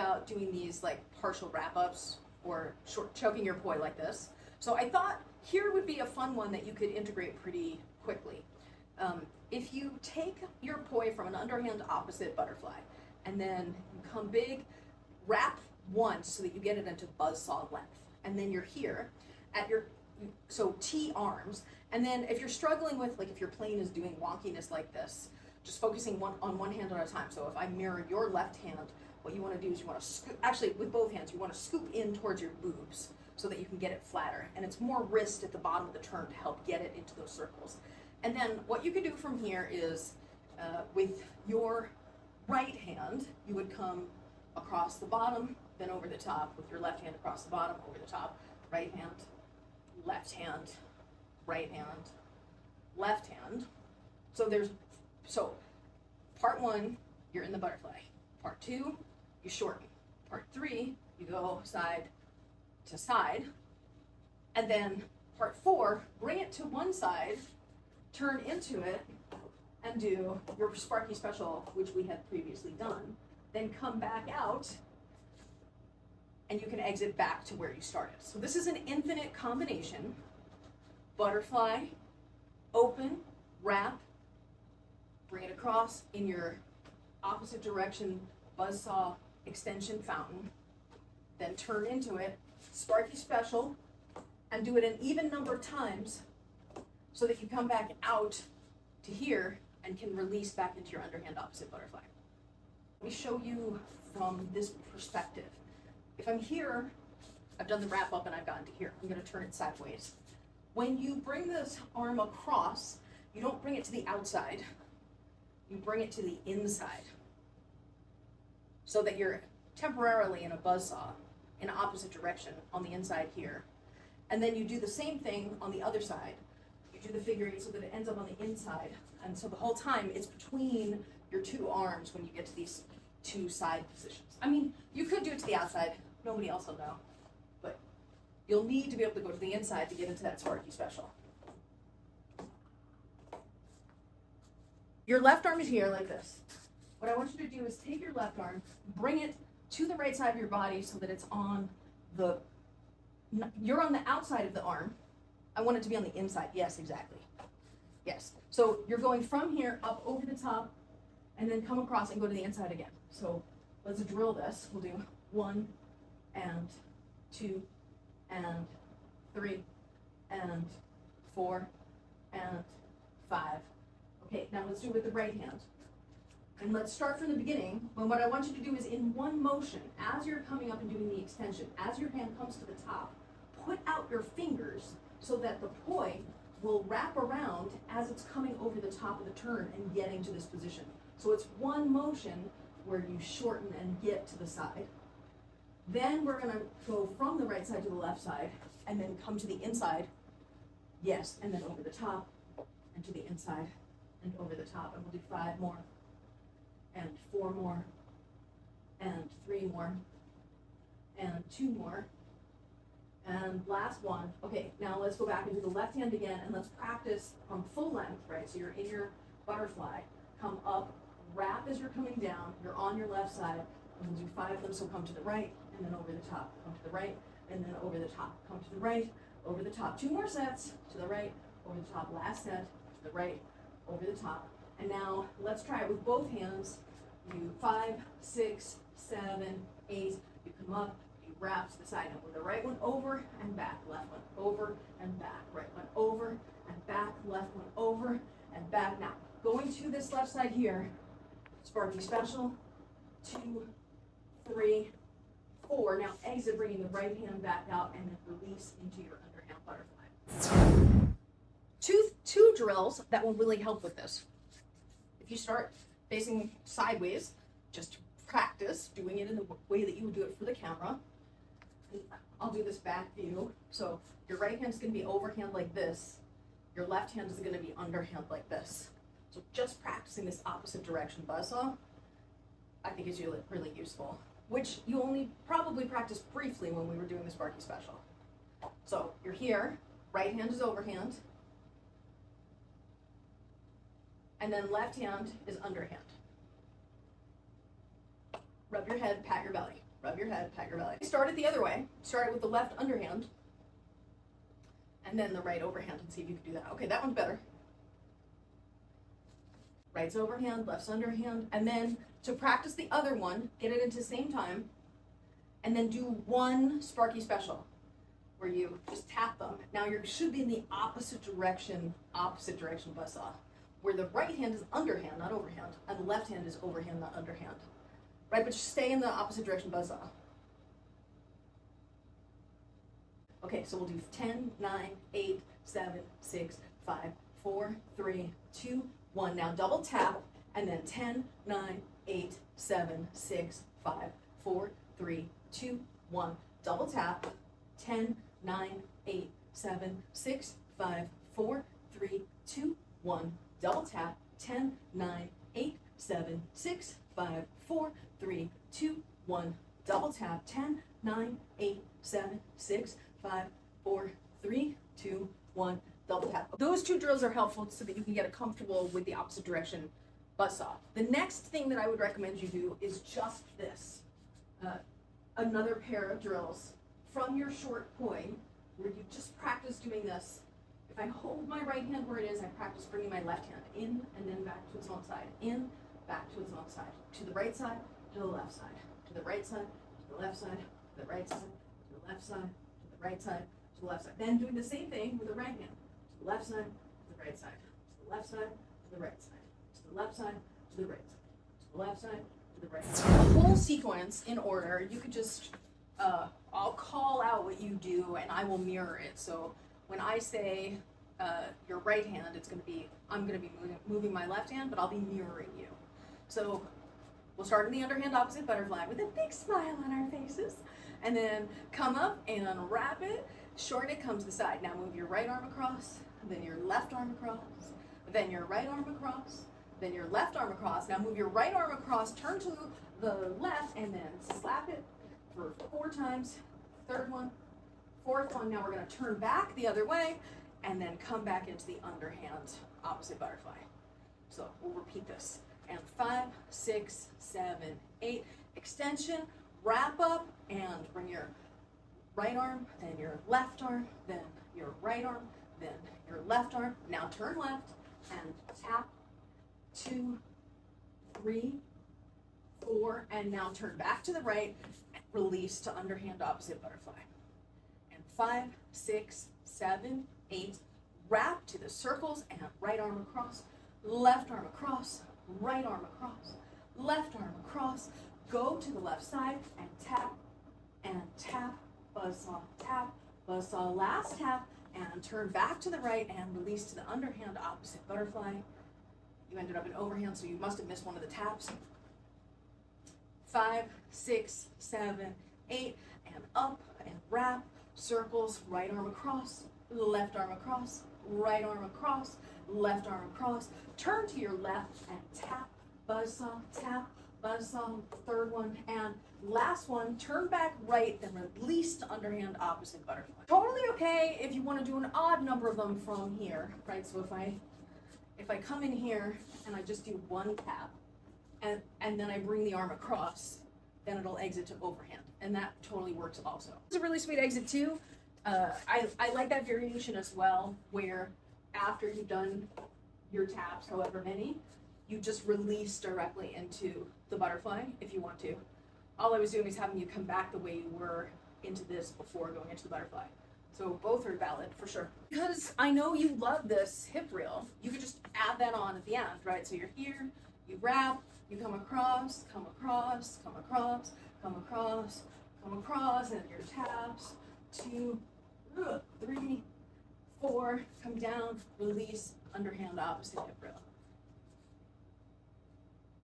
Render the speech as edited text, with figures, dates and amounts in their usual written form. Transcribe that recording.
about doing these like partial wrap-ups or short choking your poi like this. So I thought here would be a fun one that you could integrate pretty quickly. If you take your poi from an underhand opposite butterfly, and then you come big, wrap once so that you get it into buzzsaw length, and then you're here at your, so T arms, and then if you're struggling with, like if your plane is doing wonkiness like this, just focusing on one hand at a time. So if I mirror your left hand, what you want to do is you want to scoop, actually with both hands, you want to scoop in towards your boobs so that you can get it flatter, and it's more wrist at the bottom of the turn to help get it into those circles. And then what you can do from here is, with your right hand, you would come across the bottom, then over the top, with your left hand across the bottom, over the top, right hand, left hand, right hand, left hand. So part one, you're in the butterfly. Part two, you shorten. Part three, you go side to side. And then part four, bring it to one side, turn into it, and do your Sparky special, which we had previously done. Then come back out, and you can exit back to where you started. So this is an infinite combination. Butterfly, open, wrap, bring it across in your opposite direction buzzsaw extension fountain, then turn into it, Sparky special, and do it an even number of times so that you come back out to here and can release back into your underhand opposite butterfly. Let me show you from this perspective. If I'm here, I've done the wrap up and I've gotten to here. I'm going to turn it sideways. When you bring this arm across, you don't bring it to the outside, you bring it to the inside, so that you're temporarily in a buzzsaw in opposite direction on the inside here. And then you do the same thing on the other side. You do the figure eight so that it ends up on the inside. And so the whole time it's between your two arms when you get to these two side positions. I mean, you could do it to the outside, nobody else will know, but you'll need to be able to go to the inside to get into that Sparky special. Your left arm is here like this. What I want you to do is take your left arm, bring it to the right side of your body so that it's on the, you're on the outside of the arm. I want it to be on the inside. Yes, exactly. Yes. So you're going from here up over the top and then come across and go to the inside again. So let's drill this. We'll do 1 and 2 and 3 and 4 and 5. Okay, now let's do it with the right hand. And let's start from the beginning. And what I want you to do is in one motion, as you're coming up and doing the extension, as your hand comes to the top, put out your fingers so that the poi will wrap around as it's coming over the top of the turn and getting to this position. So it's one motion where you shorten and get to the side. Then we're gonna go from the right side to the left side and then come to the inside. Yes, and then over the top and to the inside and over the top. And we'll do 5 more and 4 more and 3 more and 2 more. And last one. Okay, now let's go back and do the left hand again, and let's practice from full length, right? So you're in your butterfly, come up, wrap as you're coming down, you're on your left side, and we'll do 5 of them, so come to the right, and then over the top, come to the right, and then over the top, come to the right, over the top. 2 more sets, to the right, over the top, last set, to the right, over the top. And now let's try it with both hands. You 5, 6, 7, 8, you come up, wrap to the side. Now with the right one over and back, left one over and back, right one over and back, left one over and back. Now going to this left side here, Sparky special, 2, 3, 4. Now exit, bringing the right hand back out and then release into your underhand butterfly. Two drills that will really help with this. If you start facing sideways, just practice doing it in the way that you would do it for the camera. I'll do this back view. So your right hand is going to be overhand like this. Your left hand is going to be underhand like this. So just practicing this opposite direction buzzsaw, I think is really useful, which you only probably practiced briefly when we were doing the Sparky special. So you're here, right hand is overhand, and then left hand is underhand. Rub your head, pat your belly. rub your head, pat your belly. Start it the other way. Start it with the left underhand, and then the right overhand, and see if you can do that. Okay, that one's better. Right's overhand, left's underhand, and then to practice the other one, get it into the same time, and then do one Sparky special, where you just tap them. Now you should be in the opposite direction buzzsaw, where the right hand is underhand, not overhand, and the left hand is overhand, not underhand. Right, but just stay in the opposite direction buzzsaw. Okay, so we'll do 10, 9, 8, 7, 6, 5, 4, 3, 2, 1. Now double tap, and then 10, 9, 8, 7, 6, 5, 4, 3, 2, 1. Double tap, 10, 9, 8, 7, 6, 5, 4, 3, 2, 1. Double tap, 10, 9, 8, 7, 6, 5, 4, 3, 2, 1. Double tap, 10, 9, 8, 7, 6, 5, 4, 3, 2, 1. Double tap. Those two drills are helpful so that you can get comfortable with the opposite direction buzzsaw. The next thing that I would recommend you do is just this. Another pair of drills from your short poi, where you just practice doing this. If I hold my right hand where it is, I practice bringing my left hand in and then back to its own side. In, back to its own side. To the right side, to the left side. To the right side, to the left side, to the right side, to the left side, to the right side, to the left side. Then doing the same thing with the right hand. To the left side, to the right side. To the left side, to the right side. To the left side, to the right side. To the left side, to the right side. The whole sequence in order. You could just, I'll call out what you do and I will mirror it. So when I say your right hand, it's going to be, I'm going to be moving my left hand, but I'll be mirroring you. So we'll start in the underhand opposite butterfly with a big smile on our faces, and then come up and wrap it, shorten it, comes to the side. Now move your right arm across, then your left arm across, then your right arm across, then your left arm across. Now move your right arm across, turn to the left, and then slap it for 4 times. Third one, fourth one. Now we're going to turn back the other way, and then come back into the underhand opposite butterfly. So we'll repeat this. And 5, 6, 7, 8. Extension, wrap up, and bring your right arm, then your left arm, then your right arm, then your left arm. Now turn left and tap. 2, 3, 4, and now turn back to the right and release to underhand opposite butterfly. And 5, 6, 7, 8. Wrap to the circles and right arm across, left arm across, right arm across, left arm across. Go to the left side and tap, buzzsaw, tap, buzzsaw, last tap, and turn back to the right and release to the underhand opposite butterfly. You ended up in overhand, so you must have missed one of the taps. 5, 6, 7, 8, and up and wrap, circles, right arm across, left arm across, right arm across, left arm across. Turn to your left and tap, buzzsaw, third one, and last one, turn back right, then release to underhand opposite butterfly. Totally okay if you want to do an odd number of them from here, right? So if I come in here and I just do one tap, and then I bring the arm across, then it'll exit to overhand, and that totally works also. It's a really sweet exit too. I like that variation as well, where after you've done your taps, however many, you just release directly into the butterfly if you want to. All I was doing was having you come back the way you were into this before going into the butterfly. So both are valid for sure. Because I know you love this hip reel, you could just add that on at the end, right? So you're here, you wrap, you come across, come across, come across, come across, come across, and your taps, 2, 3, 4, come down, release, underhand opposite hip reel.